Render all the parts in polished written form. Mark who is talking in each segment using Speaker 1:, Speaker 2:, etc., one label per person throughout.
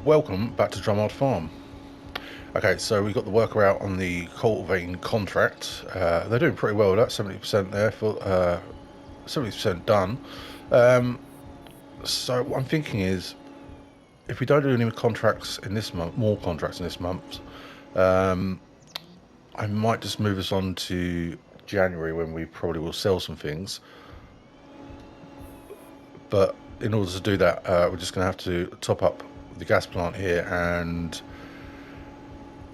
Speaker 1: Welcome back to Drumard Farm. Okay, so we got the worker out on the cultivating contract. They're doing pretty well. That's 70% there for 70% done. So what I'm thinking is, if we don't do any contracts in this month, more contracts in this month, I might just move us on to January when we probably will sell some things. But in order to do that, we're just going to have to top up the gas plant here and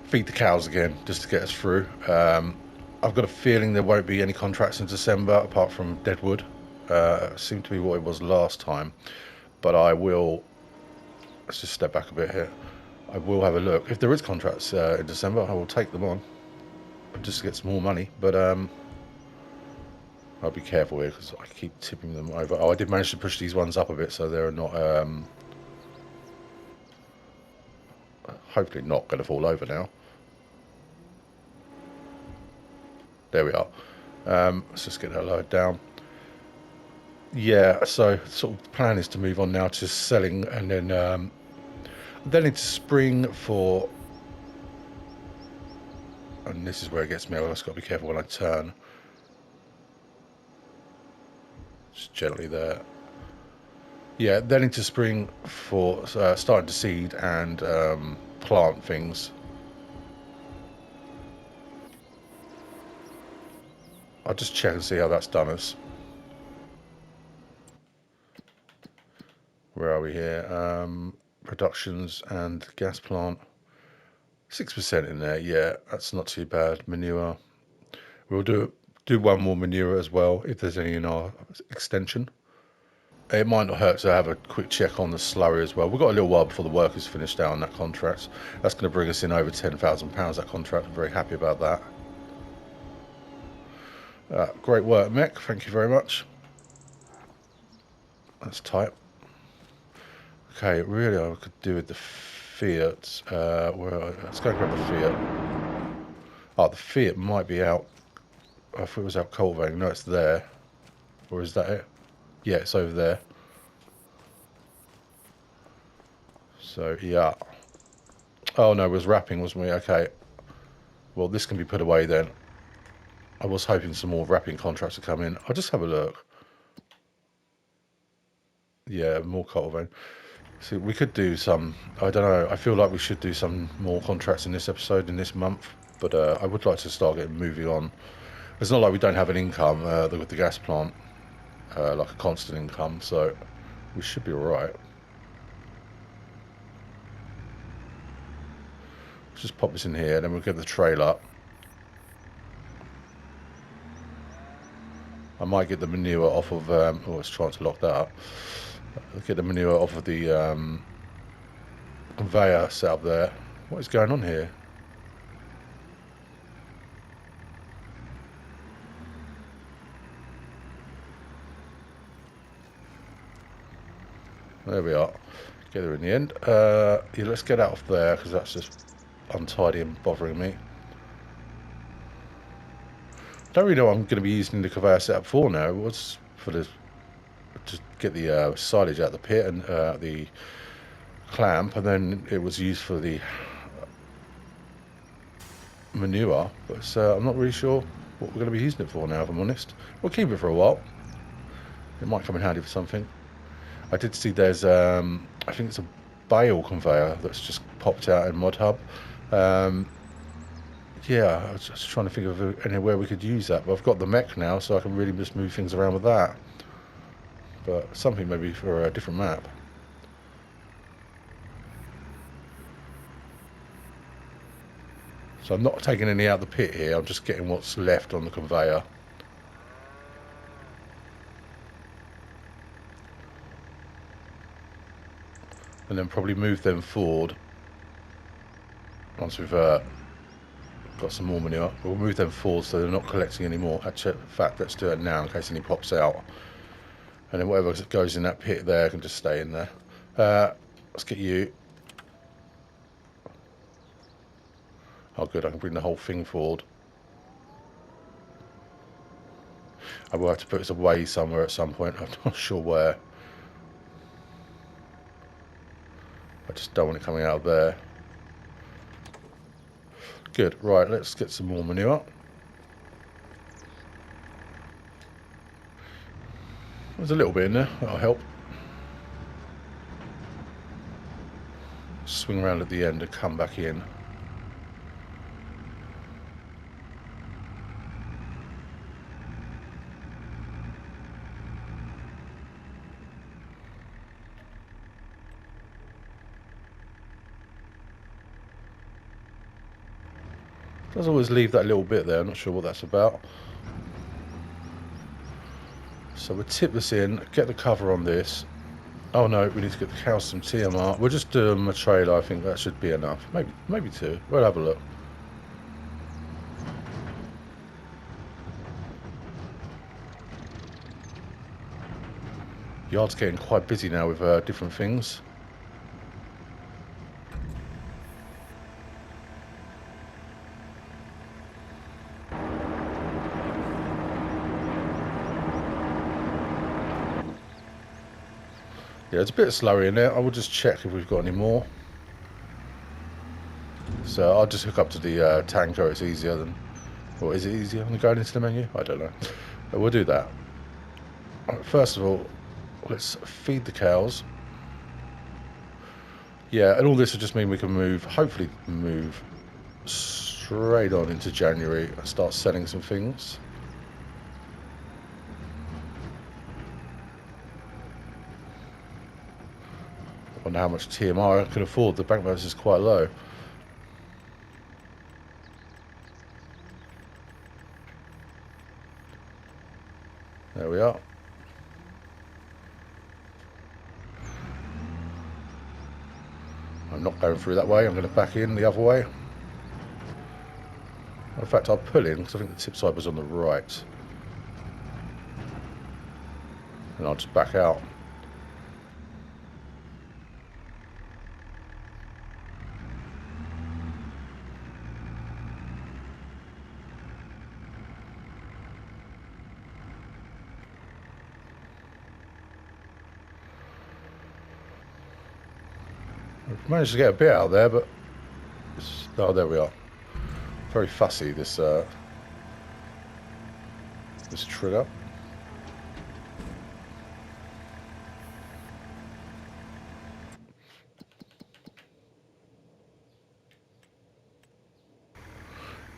Speaker 1: feed the cows again just to get us through. I've got a feeling there won't be any contracts in December apart from Deadwood. Seemed to be what it was last time, but I will, let's just step back a bit here. I will have a look. If there is contracts in December, I will take them on just to get some more money, but I'll be careful here because I keep tipping them over. Oh, I did manage to push these ones up a bit so they're not hopefully not going to fall over now. There we are. Let's just get that lowered down. Yeah, so sort of the plan is to move on now to selling, and then into spring for, and this is where it gets me. I've just got to be careful when I turn. Just gently there. Yeah, then into spring for starting to seed and plant things. I'll just check and see how that's done us. Where are we here? Productions and gas plant. 6% in there. Yeah, that's not too bad. Manure. We'll do one more manure as well if there's any in our extension. It might not hurt to have a quick check on the slurry as well. We've got a little while before the work is finished out on that contract. That's going to bring us in over £10,000, that contract. I'm very happy about that. Great work, Mech. Thank you very much. That's tight. Okay, really I could do with the Fiat. Let's go grab the Fiat. Oh, the Fiat might be out. I thought it was out cultivating. No, it's there. Or is that it? Yeah, it's over there. So, yeah. Oh, no, it was wrapping, wasn't we? Okay. Well, this can be put away then. I was hoping some more wrapping contracts to come in. I'll just have a look. Yeah, more cultivating. See, we could do some, I don't know, I feel like we should do some more contracts in this episode, in this month. But I would like to start getting moving on. It's not like we don't have an income with the gas plant, like a constant income, so we should be alright. Let's just pop this in here, then we'll get the trailer. I might get the manure off of, oh, it's trying to lock that up. Get the manure off of the conveyor set up there. What is going on here? There we are. Get her in the end. Yeah, let's get out of there because that's just untidy and bothering me. Don't really know what I'm going to be using the conveyor setup for now. It was for the to get the silage out of the pit and the clamp, and then it was used for the manure. But I'm not really sure what we're going to be using it for now, if I'm honest. We'll keep it for a while. It might come in handy for something. I did see there's, I think it's a bale conveyor that's just popped out in Mod Hub. Yeah, I was just trying to think of anywhere we could use that, but I've got the mech now, so I can really just move things around with that. But something maybe for a different map. So I'm not taking any out of the pit here, I'm just getting what's left on the conveyor. And then probably move them forward once we've got some more manure. We'll move them forward so they're not collecting any more. Actually, in fact, let's do it now in case any pops out. And then whatever goes in that pit there can just stay in there. Let's get you. Oh good, I can bring the whole thing forward. I will have to put this away somewhere at some point, I'm not sure where. I just don't want it coming out of there. Good, right, let's get some more manure. There's a little bit in there, that'll help. Swing around at the end and come back in. Does always leave that little bit there, I'm not sure what that's about. So we'll tip this in, get the cover on this. Oh no, we need to get the cows some TMR. We'll just do them a trailer, I think that should be enough. Maybe two, we'll have a look. Yard's getting quite busy now with different things. Yeah, it's a bit of slurry in there. I will just check if we've got any more. So I'll just hook up to the tanker. It's easier than... Or is it easier than going into the menu? I don't know. But we'll do that. Right, first of all, let's feed the cows. Yeah, and all this will just mean we can move, hopefully move straight on into January and start selling some things. I wonder how much TMR I can afford. The bank balance is quite low. There we are. I'm not going through that way. I'm going to back in the other way. In fact, I'll pull in because I think the tip side was on the right. And I'll just back out. I've managed to get a bit out there, but oh, there we are. Very fussy, this trigger.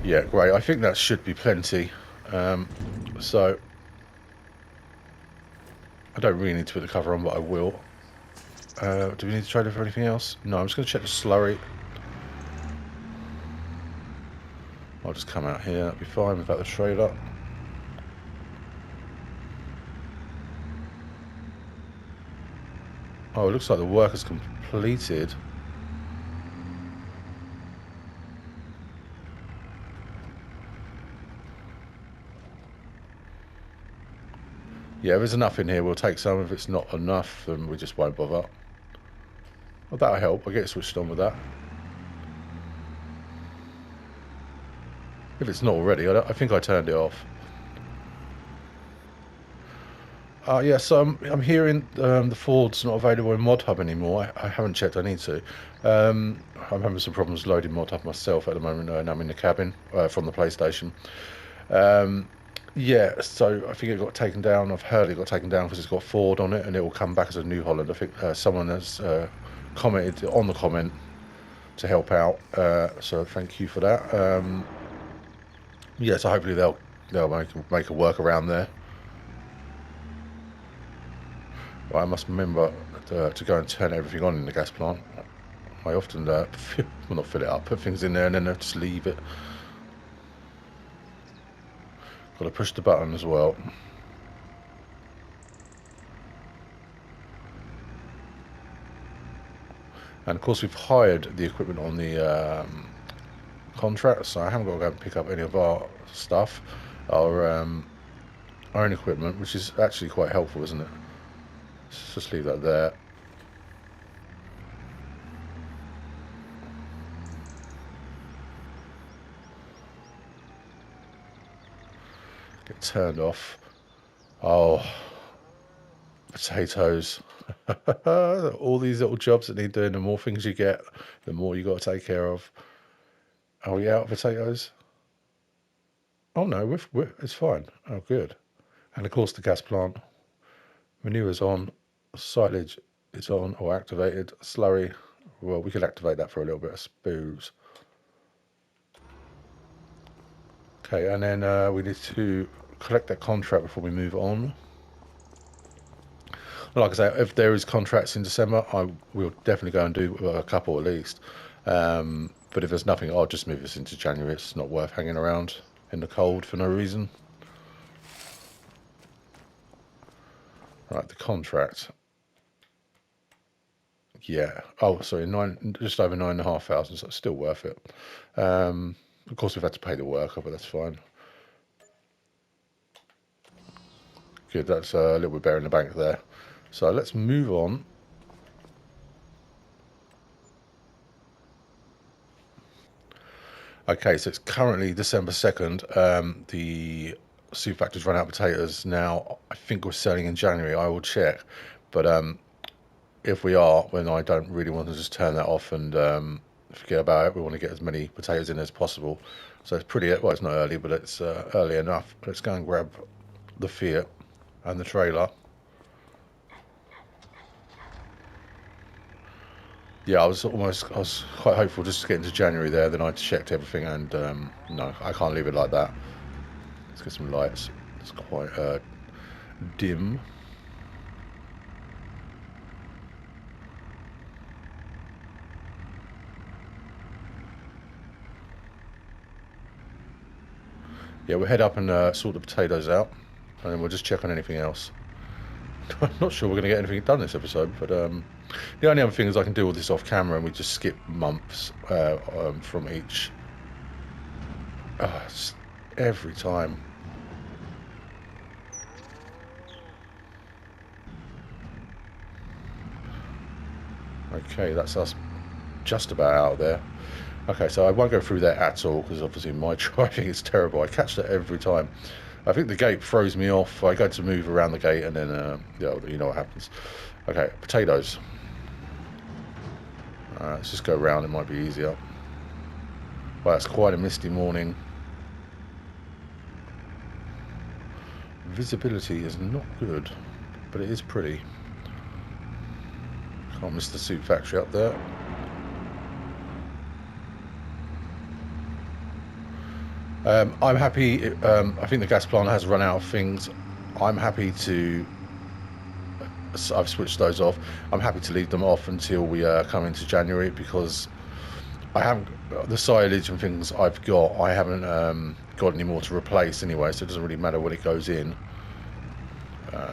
Speaker 1: Yeah, great. I think that should be plenty. So I don't really need to put the cover on, but I will. Do we need to trade it for anything else? No, I'm just going to check the slurry. I'll just come out here, that'll be fine without the trailer. Oh, it looks like the work is completed. Yeah, if there's enough in here, we'll take some. If it's not enough, then we just won't bother. Well, that'll help. I'll get it switched on with that. If it's not already, I think I turned it off. Yeah, so I'm hearing the Ford's not available in Mod Hub anymore. I haven't checked, I need to. I'm having some problems loading Mod Hub myself at the moment, and I'm in the cabin from the PlayStation. Yeah, so I think it got taken down. I've heard it got taken down because it's got Ford on it, and it will come back as a New Holland. I think someone has commented on the comment to help out, so thank you for that. Yeah, so hopefully they'll make a workaround there. Well, I must remember to go and turn everything on in the gas plant. I often, well, not fill it up, put things in there and then just leave it. Got to push the button as well. And of course we've hired the equipment on the contract, so I haven't got to go and pick up any of our stuff, our own equipment, which is actually quite helpful, isn't it? Let's just leave that there. Get turned off. Oh, potatoes. All these little jobs that need doing, the more things you get, the more you got to take care of. Are we out of potatoes? Oh no, it's fine. Oh good. And of course the gas plant. Manure's on. Silage is on or activated. Slurry, well, we could activate that for a little bit of booze. Okay, and then we need to collect that contract before we move on. Like I say, if there is contracts in December, I will definitely go and do a couple at least. But if there's nothing, I'll just move this into January. It's not worth hanging around in the cold for no reason. Right, the contract. Yeah. Oh, sorry, just over 9,500. So it's still worth it. Of course, we've had to pay the worker, but that's fine. Good. That's a little bit better in the bank there. So let's move on. Okay, so it's currently December 2nd. The soup factory's run out of potatoes now. I think we're selling in January. I will check. But if we are, then I don't really want to just turn that off and forget about it. We want to get as many potatoes in as possible. So it's pretty, well, it's not early, but it's early enough. Let's go and grab the Fiat and the trailer. Yeah, I was quite hopeful just to get into January there. Then I checked everything, and no, I can't leave it like that. Let's get some lights. It's quite dim. Yeah, we'll head up and sort the potatoes out, and then we'll just check on anything else. I'm not sure we're going to get anything done this episode, but the only other thing is I can do all this off camera, and we just skip months from each. Every time. Okay, that's us just about out of there. Okay, so I won't go through that at all because obviously my driving is terrible. I catch that every time. I think the gate throws me off. I go to move around the gate and then, you know what happens. Okay, potatoes. Let's just go around. It might be easier. Well, it's quite a misty morning. Visibility is not good, but it is pretty. Can't miss the soup factory up there. I'm happy. I think the gas plant has run out of things. I'm happy to. I've switched those off. I'm happy to leave them off until we come into January because I haven't the silage and things I've got. I haven't got any more to replace anyway, so it doesn't really matter when it goes in.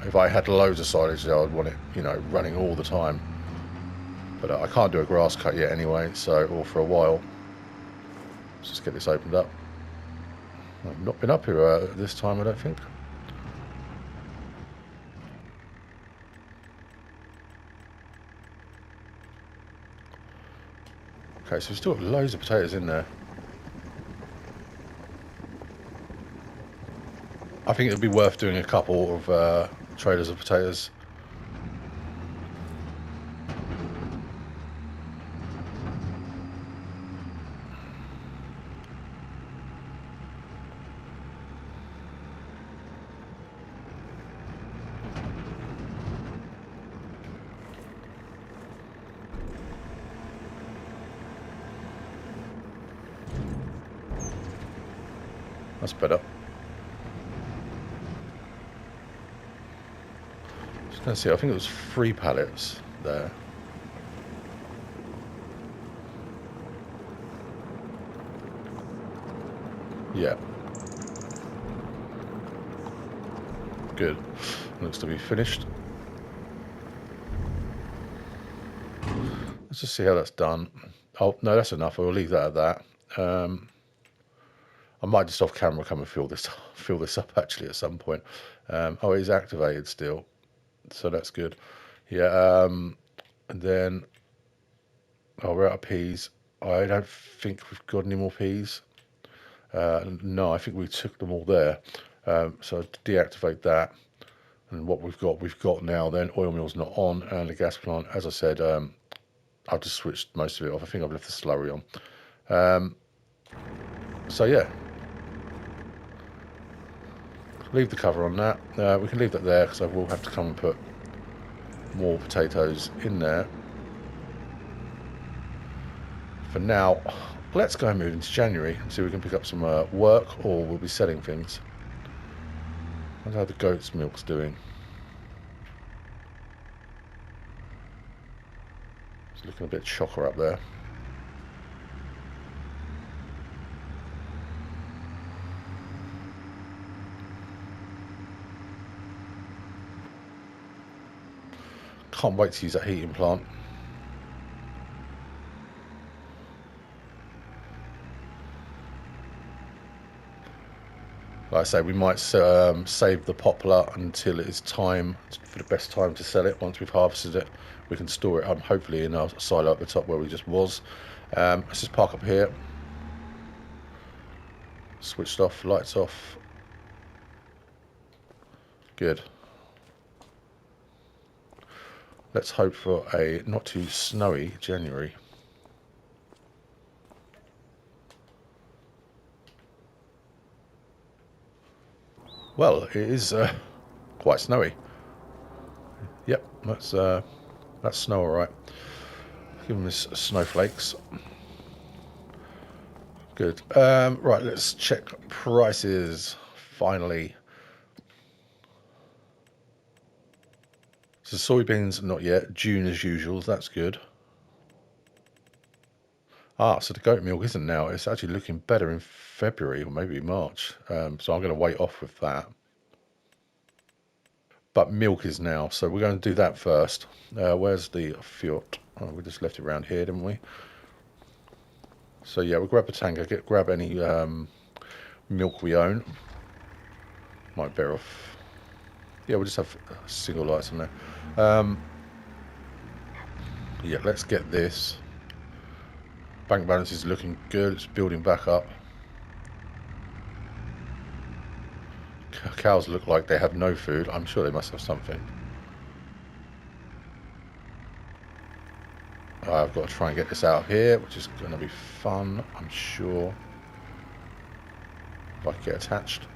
Speaker 1: If I had loads of silage, I'd want it, running all the time. But I can't do a grass cut yet anyway, or for a while. Let's just get this opened up. I've not been up here this time, I don't think. Okay, so we've still got loads of potatoes in there. I think it would be worth doing a couple of trailers of potatoes. That's better. Just gonna see, I think it was 3 pallets there. Yeah. Good. Looks to be finished. Let's just see how that's done. Oh, no, that's enough. We'll leave that at that. I might just off camera come and fill this up actually at some point. Oh, it is activated still, so that's good. Yeah, and then we're out of peas. I don't think we've got any more peas. No, I think we took them all there. So deactivate that. And what we've got now then, oil mill's not on, and the gas plant, as I said, I've just switched most of it off. I think I've left the slurry on. So yeah, leave the cover on that. We can leave that there because I will have to come and put more potatoes in there. For now, let's go and move into January and see if we can pick up some work, or we'll be selling things. I wonder how the goat's milk's doing. It's looking a bit chocker up there. Can't wait to use that heating plant. Like I say, we might save the poplar until it is time for the best time to sell it. Once we've harvested it, we can store it hopefully in our silo at the top where we just was. Let's just park up here. Switched off, lights off. Good. Let's hope for a not too snowy January. Well, it is quite snowy. Yep, that's snow all right. Give them this snowflakes. Good. Right, let's check prices finally. So soybeans, not yet. June as usual, that's good. Ah, so the goat milk isn't now. It's actually looking better in February or maybe March. So I'm going to wait off with that. But milk is now, so we're going to do that first. Where's the FORT? Oh, we just left it around here, didn't we? So yeah, we'll grab the tanker, grab any milk we own. Might bear off. Yeah, we'll just have single lights on there. Yeah, let's get this. Bank balance is looking good. It's building back up. Cows look like they have no food. I'm sure they must have something. I've got to try and get this out here, which is going to be fun, I'm sure. If I can get attached.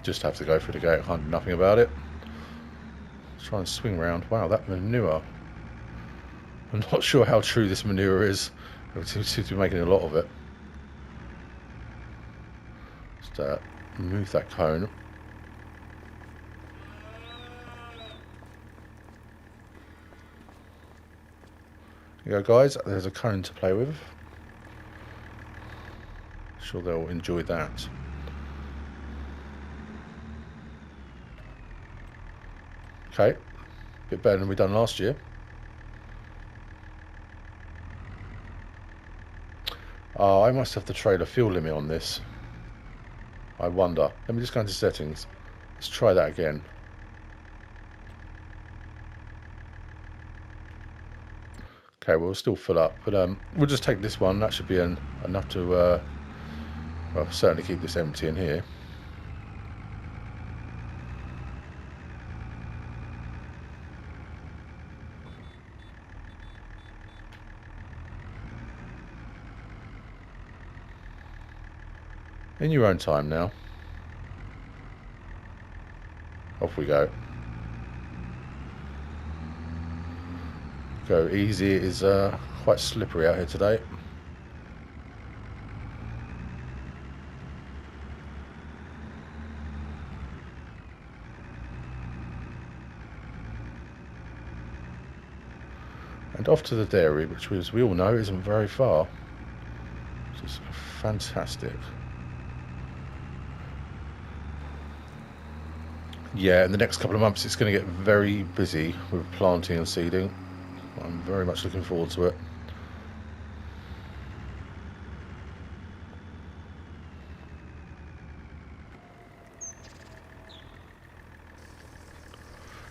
Speaker 1: Just have to go through the gate, can't do nothing about it. Let's try and swing round. Wow, that manure. I'm not sure how true this manure is. We seem to be making a lot of it. Just move that cone. There you go, guys. There's a cone to play with. Sure they'll enjoy that. Okay, a bit better than we done last year. Oh, I must have the trailer fuel limit on this. I wonder. Let me just go into settings. Let's try that again. Okay, we'll still fill up, but we'll just take this one. That should be enough to, well, certainly keep this empty in here. In your own time now. Off we go. Go easy. It is quite slippery out here today. And off to the dairy, which, as we all know, isn't very far. Which is fantastic. Yeah, in the next couple of months it's going to get very busy with planting and seeding. I'm very much looking forward to it.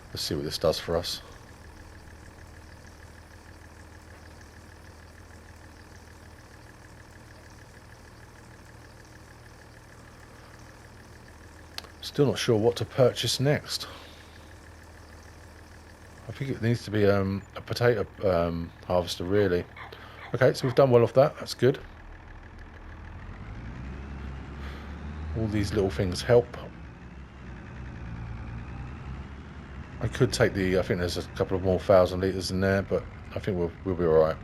Speaker 1: Let's see what this does for us. Still not sure what to purchase next. I think it needs to be a potato harvester, really. Okay, so we've done well off that. That's good. All these little things help. I could take the, I think there's a couple of more 1,000 litres in there, but I think we'll be alright.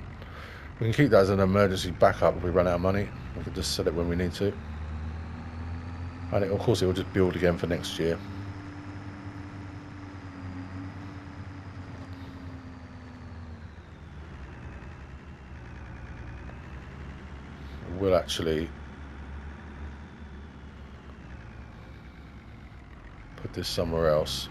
Speaker 1: We can keep that as an emergency backup if we run out of money. We can just sell it when we need to. And of course it will just build again for next year. We'll actually put this somewhere else.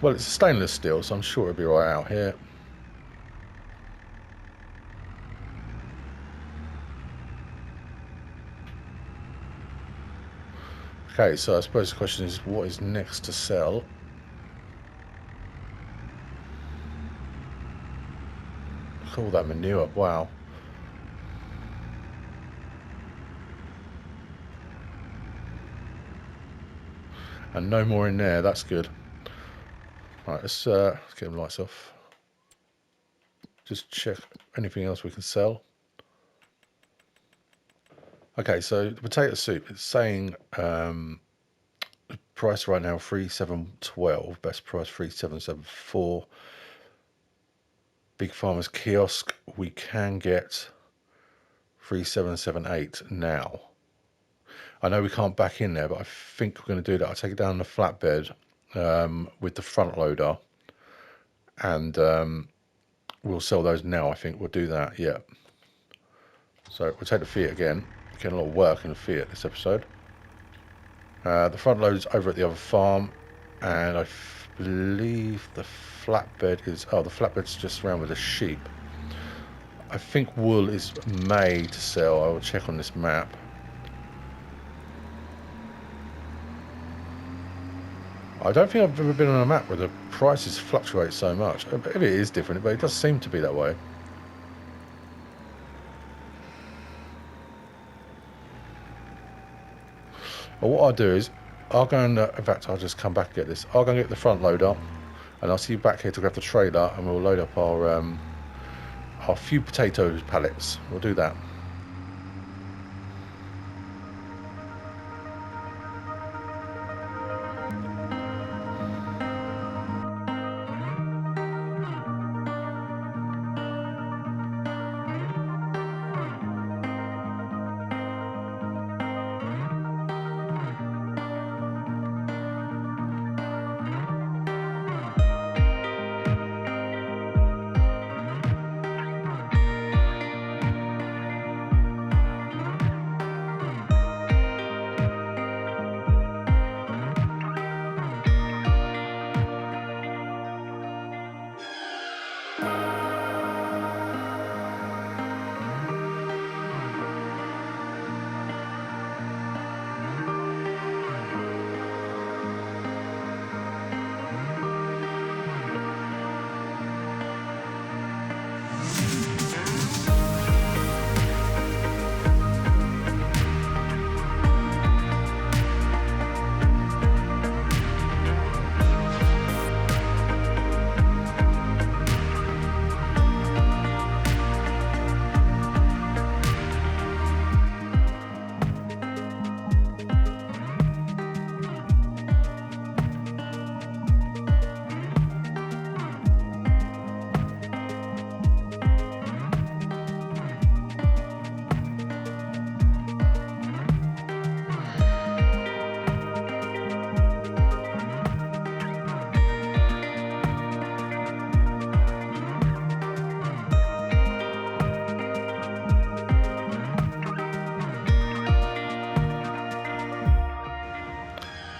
Speaker 1: Well, it's stainless steel, so I'm sure it'll be right out here. Okay, so I suppose the question is, what is next to sell? Look at all that manure, wow. And no more in there, that's good. Right, let's get them lights off. Just check anything else we can sell. Okay, so the potato soup, it's saying price right now 3,712, best price 3,774. Big Farmer's Kiosk, we can get 3,778 now. I know we can't back in there, but I think we're going to do that. I'll take it down the flatbed with the front loader, and we'll sell those now. I think we'll do that, yeah. So we'll take the Fiat again. Getting a lot of work in the Fiat this episode. The front loader's over at the other farm, and I believe the flatbed is, oh, the flatbed's just around with the sheep. I think wool is May to sell. I will check on this map. I don't think I've ever been on a map where the prices fluctuate so much. Maybe it is different, but it does seem to be that way. Well, what I'll do is, I'll go and, in fact, I'll just come back and get this. I'll go and get the front loader, and I'll see you back here to grab the trailer, and we'll load up our few potato pallets. We'll do that.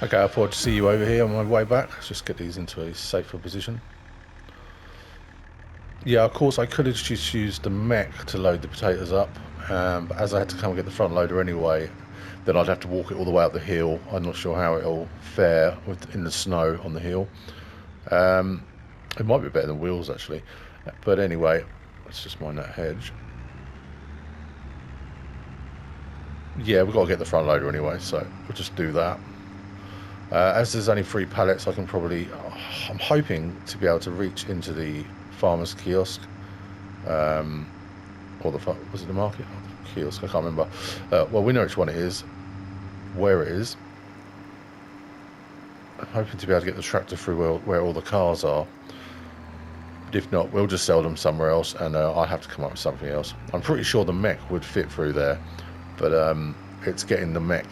Speaker 1: Okay, I thought to see you over here on my way back. Let's just get these into a safer position. Yeah, of course I could have just used the mech to load the potatoes up But as I had to come and get the front loader anyway, then I'd have to walk it all the way up the hill. I'm not sure how it'll fare in the snow on the hill. It might be better than wheels actually, but anyway, let's just mind that hedge. Yeah, we've got to get the front loader anyway, so we'll just do that. As there's only 3 pallets, I can probably, I'm hoping to be able to reach into the farmer's kiosk, or was it the market? Oh, the kiosk, I can't remember. Well, we know which one it is, where it is. I'm hoping to be able to get the tractor through where all the cars are. But if not, we'll just sell them somewhere else, and I'll have to come up with something else. I'm pretty sure the mech would fit through there, but it's getting the mech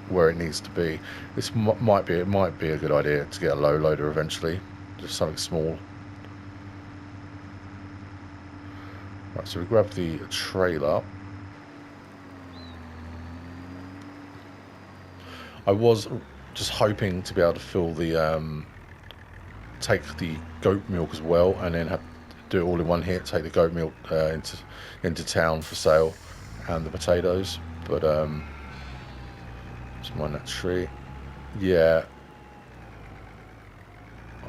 Speaker 1: where it needs to be. This might be a good idea to get a low loader eventually, just something small. Right, so we grab the trailer. I was just hoping to be able to fill the take the goat milk as well, and then do it all in one hit. Take the goat milk into town for sale, and the potatoes. But just mind that tree. Yeah,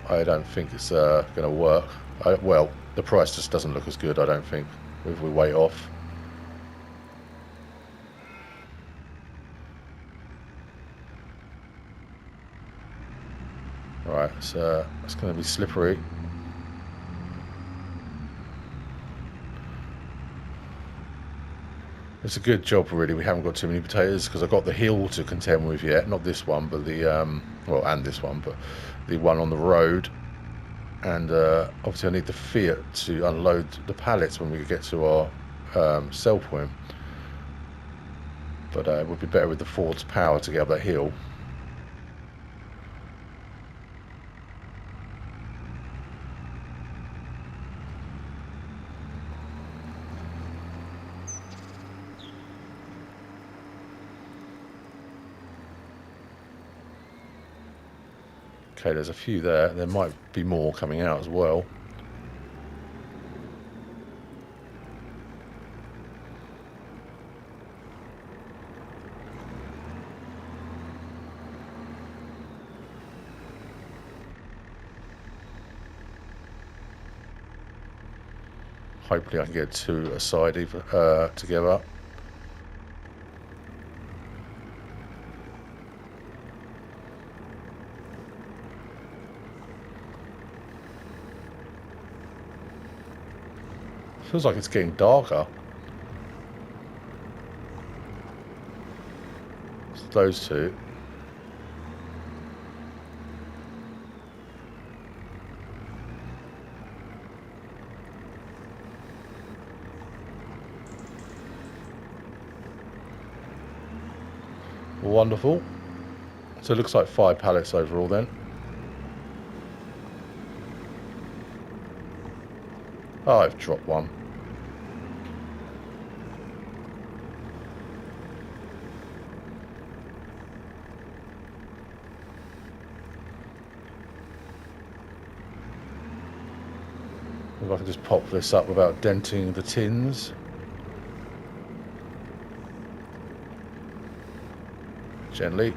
Speaker 1: I don't think it's going to work. Well, the price just doesn't look as good, I don't think, if we wait off. Right, so it's going to be slippery. It's a good job, really. We haven't got too many potatoes because I've got the hill to contend with yet. Not this one, but the well, and this one, but the one on the road. And obviously, I need the Fiat to unload the pallets when we get to our sell point. But it would be better with the Ford's power to get up that hill. Okay, there's a few there. There might be more coming out as well. Hopefully I can get 2 aside together. Feels like it's getting darker. It's those 2. Wonderful. So it looks like 5 pallets overall then. Oh, I've dropped one. If I can just pop this up without denting the tins. Gently.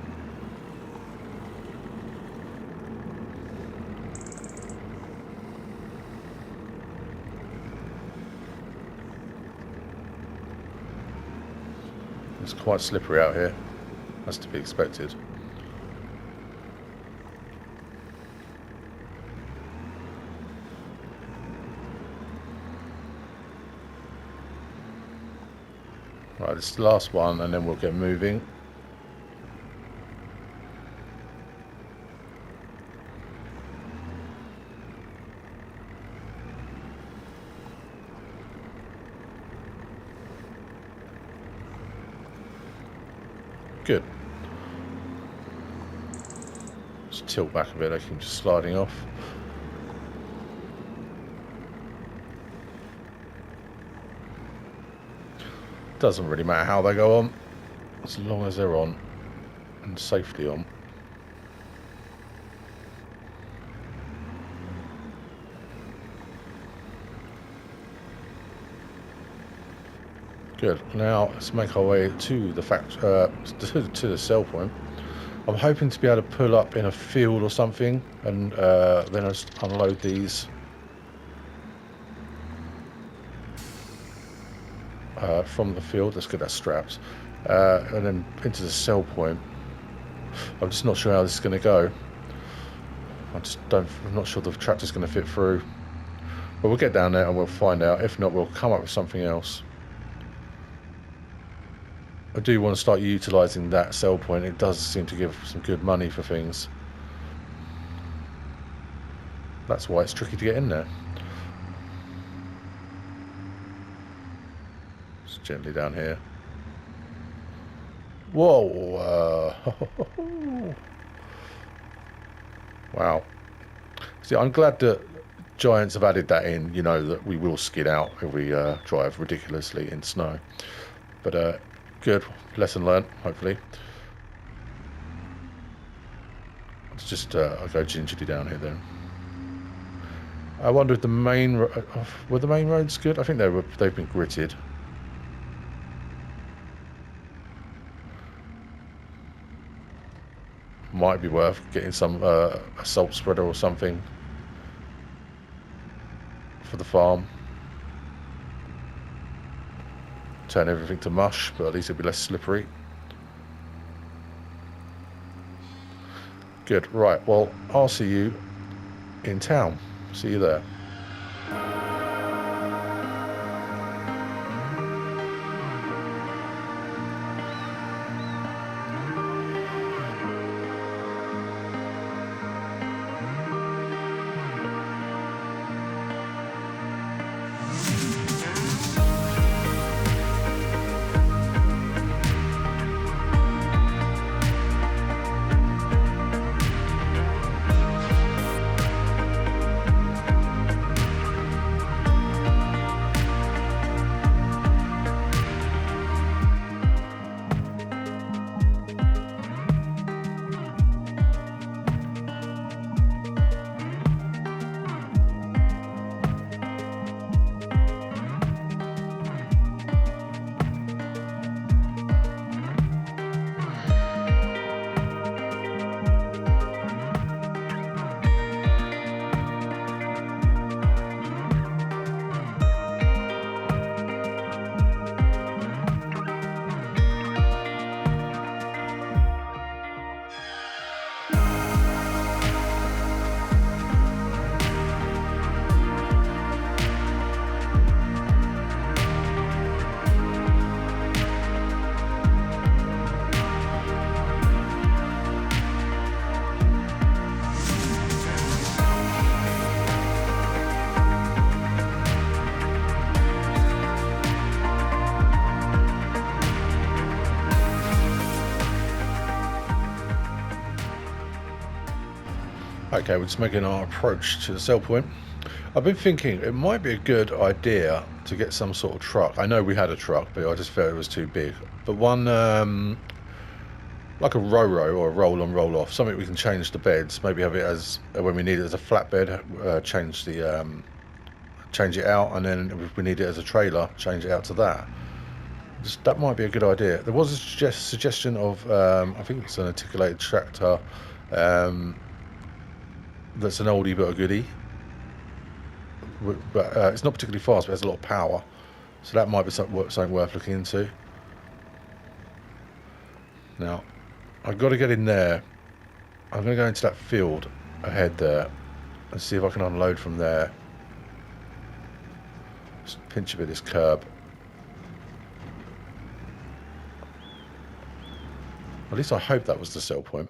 Speaker 1: It's quite slippery out here. That's to be expected. Right, this is the last one, and then we'll get moving. Good. Just tilt back a bit, I keep just sliding off. Doesn't really matter how they go on, as long as they're on and safely on. Good. Now let's make our way to the to the sell point. I'm hoping to be able to pull up in a field or something, and then I just unload these from the field. Let's get that strapped, and then into the sell point. I'm just not sure how this is going to go. I'm not sure the tractor's going to fit through, but we'll get down there and we'll find out. If not, we'll come up with something else. I do want to start utilising that sell point. It does seem to give some good money for things. That's why it's tricky to get in there. Just gently down here. Whoa! Wow. See, I'm glad that Giants have added that in. You know that we will skid out if we drive ridiculously in snow. But good, lesson learned, hopefully. Let's just I'll go gingerly down here then. I wonder if the main were the main roads good? I think they've been gritted. Might be worth getting some a salt spreader or something for the farm. Turn everything to mush, but at least it'll be less slippery. Good, right, well, I'll see you in town. See you there. Okay, we're just making our approach to the sell point. I've been thinking it might be a good idea to get some sort of truck. I know we had a truck, but I just felt it was too big. But one, like a row or a roll-on, roll-off, something we can change the beds. Maybe have it as, when we need it as a flatbed, change it out, and then if we need it as a trailer, change it out to that. That might be a good idea. There was a suggestion of, I think it's an articulated tractor, that's an oldie but a goodie, but it's not particularly fast, but it has a lot of power, so that might be something worth looking into. Now I've got to get in there. I'm going to go into that field ahead there and see if I can unload from there. Just pinch a bit of this curb. At least I hope that was the sell point.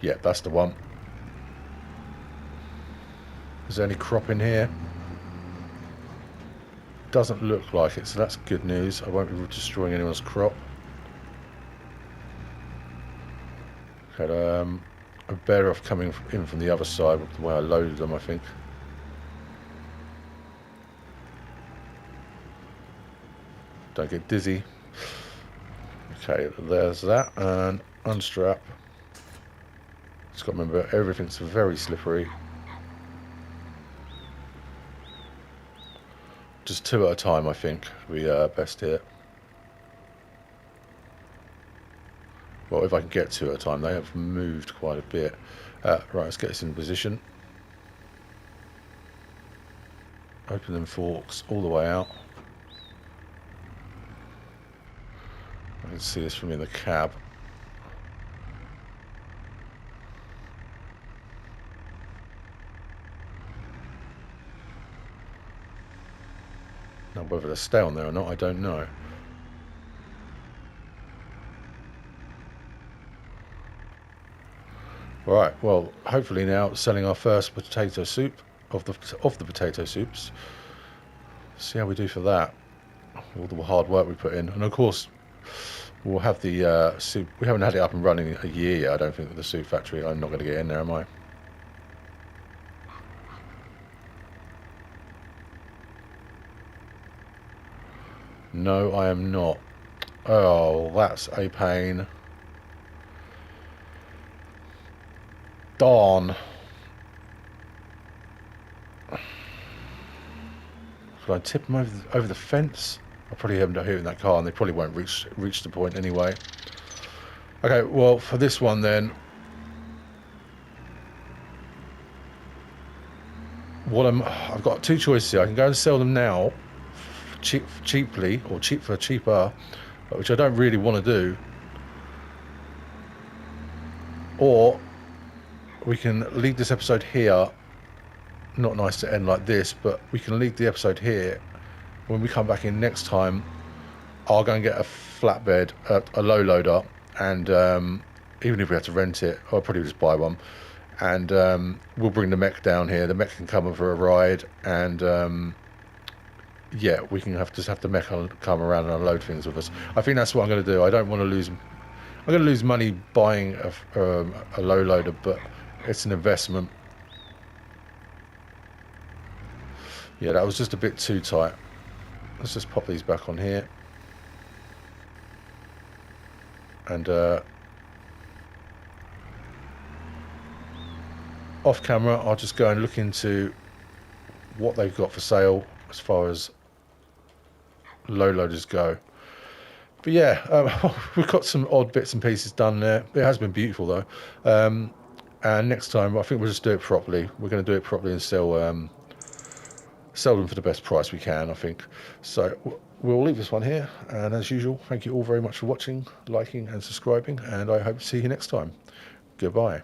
Speaker 1: Yeah, that's the one. Is there any crop in here? Doesn't look like it, so that's good news. I won't be destroying anyone's crop. Okay, I'm better off coming in from the other side with the way I loaded them, I think. Don't get dizzy. Okay, there's that, and unstrap. Just got to remember, everything's very slippery. just 2 at a time, I think, we best here. Well, if I can get 2 at a time. They have moved quite a bit. Right, let's get this in position. Open them forks all the way out. I can see this from in the cab. Now, whether they stay on there or not, I don't know. Right, well, hopefully now selling our first potato soup of the potato soups. See how we do for that. All the hard work we put in, and of course we'll have the soup. We haven't had it up and running a year yet, I don't think, with the soup factory. I'm not going to get in there, am I? No, I am not. Oh, that's a pain. Darn. Could I tip them over the fence? I probably haven't hit in that car, and they probably won't reach the point anyway. Okay, well, for this one then, I've got 2 choices here. I can go and sell them now, cheaply, or cheaper, which I don't really want to do, or we can leave this episode here. Not nice to end like this, but we can leave the episode here. When we come back in next time, I'll go and get a flatbed, a low loader, and even if we have to rent it, I'll probably just buy one, and we'll bring the mech down here. The mech can come for a ride, and yeah, we can just have the mech come around and unload things with us. I think that's what I'm going to do. I don't want to lose. I'm going to lose money buying a low loader, but it's an investment. Yeah, that was just a bit too tight. Let's just pop these back on here. And off camera, I'll just go and look into what they've got for sale as far as low loaders go. But yeah, we've got some odd bits and pieces done there. It has been beautiful though. And next time, I think we'll just do it properly. We're going to do it properly and sell them for the best price we can, I think. So we'll leave this one here, and as usual, thank you all very much for watching, liking and subscribing, and I hope to see you next time. Goodbye.